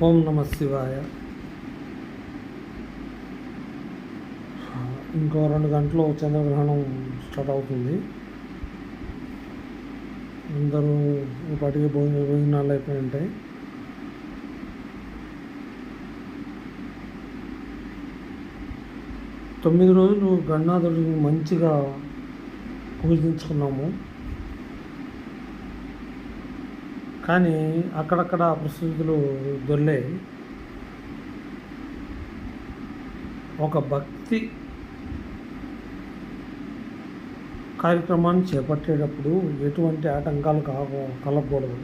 ఓం నమ శివాయ. ఇంకో 2 గంటలు చంద్రగ్రహణం స్టార్ట్ అవుతుంది. అందరూ ఇప్పటికే భోజనాలు అయిపోయి ఉంటాయి. తొమ్మిది రోజులు గణనాథుడిని మంచిగా పూజించుకున్నాము. కానీ అక్కడక్కడ పరిస్థితులు దొర్లాయి. ఒక భక్తి కార్యక్రమాన్ని చేపట్టేటప్పుడు ఎటువంటి ఆటంకాలు కలగకూడదు.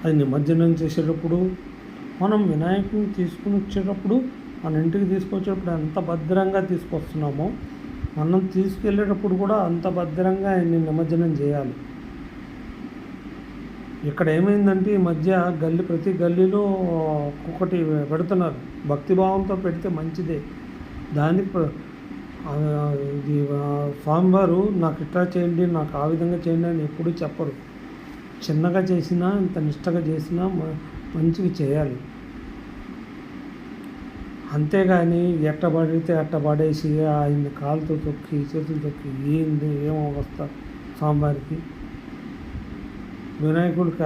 అది నిమజ్జనం చేసేటప్పుడు, మనం వినాయకుని తీసుకుని వచ్చేటప్పుడు, మన ఇంటికి తీసుకొచ్చేటప్పుడు ఎంత భద్రంగా తీసుకొస్తున్నామో, మనం తీసుకెళ్ళేటప్పుడు కూడా అంత భద్రంగా ఆయన్ని నిమజ్జనం చేయాలి. ఇక్కడ ఏమైందంటే ఈ మధ్య ప్రతి గల్లీలో ఒకటి పెడుతున్నారు. భక్తిభావంతో పెడితే మంచిదే. దానికి ఇది స్వామివారు నాకు ఇట్లా చేయండి, నాకు ఆ విధంగా చేయండి అని ఎప్పుడూ చెప్పరు. చిన్నగా చేసినా, ఇంత నిష్టగా చేసినా మంచిగా చేయాలి. అంతేగాని ఎట్టబడితే అట్టబడేసి ఆయన్ని కాలుతో తొక్కి, చేతులు తొక్కి ఏం అవస్థ స్వామివారికి. వినాయకుడికి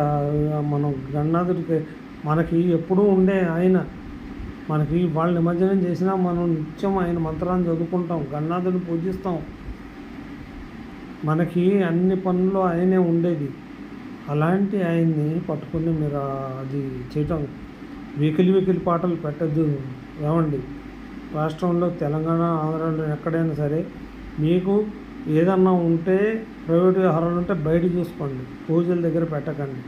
మనం గణనాథుడికి మనకి ఎప్పుడూ ఉండే ఆయన, మనకి వాళ్ళు నిమజ్జనం చేసినా మనం నిత్యం ఆయన మంత్రాన్ని చదువుకుంటాం, గణనాథుడిని పూజిస్తాం. మనకి అన్ని పనుల్లో ఆయనే ఉండేది. అలాంటి ఆయన్ని పట్టుకుని మీరు అది చేయటం వెకిలి పాటలు పెట్టద్దు. ఏమండి, రాష్ట్రంలో తెలంగాణ, ఆంధ్రాలో ఎక్కడైనా సరే మీకు ఏదన్నా ఉంటే ప్రైవేట్ వ్యవహారాలు ఉంటే బయట చూసుకోండి, పూజల దగ్గర పెట్టకండి.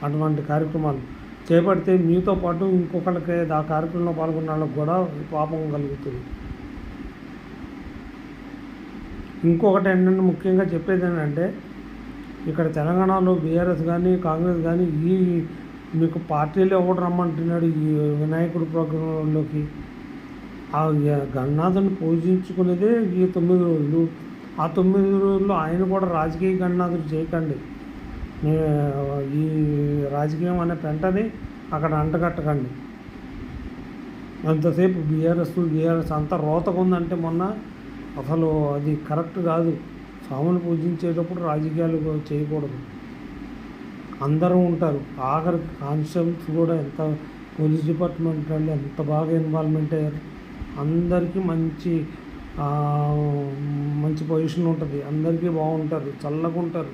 అటువంటి కార్యక్రమాలు చేపడితే మీతో పాటు ఇంకొకరికి ఆ కార్యక్రమంలో పాల్గొన్న వాళ్ళకి కూడా పాపం కలుగుతుంది. ఇంకొకటి ఏంటంటే ముఖ్యంగా చెప్పేది ఏంటంటే, ఇక్కడ తెలంగాణలో బీఆర్ఎస్ కానీ కాంగ్రెస్ కానీ మీకు పార్టీలు ఎవడు రమ్మంటున్నాడు ఈ వినాయకుడి ప్రోగ్రాంలోకి? ఆ గణనాథుని పూజించుకునేదే ఈ 9 రోజులు. ఆ 9 రోజుల్లో ఆయన కూడా రాజకీయ గణనాథుడు చేయకండి. ఈ రాజకీయం అనే పెంటని అక్కడ అంటగట్టకండి. అంతసేపు బీఆర్ఎస్ అంత రోతగా ఉందంటే మొన్న అసలు అది కరెక్ట్ కాదు. స్వాములు పూజించేటప్పుడు రాజకీయాలు చేయకూడదు. అందరూ ఉంటారు. ఆఖరికి కానిస్టేబుల్స్ కూడా ఎంత పోలీస్ డిపార్ట్మెంట్ వాళ్ళు ఎంత బాగా ఇన్వాల్వ్మెంట్ అయ్యారు. అందరికీ మంచి పొజిషన్ ఉంటుంది. అందరికీ బాగుంటారు, చల్లగా ఉంటారు.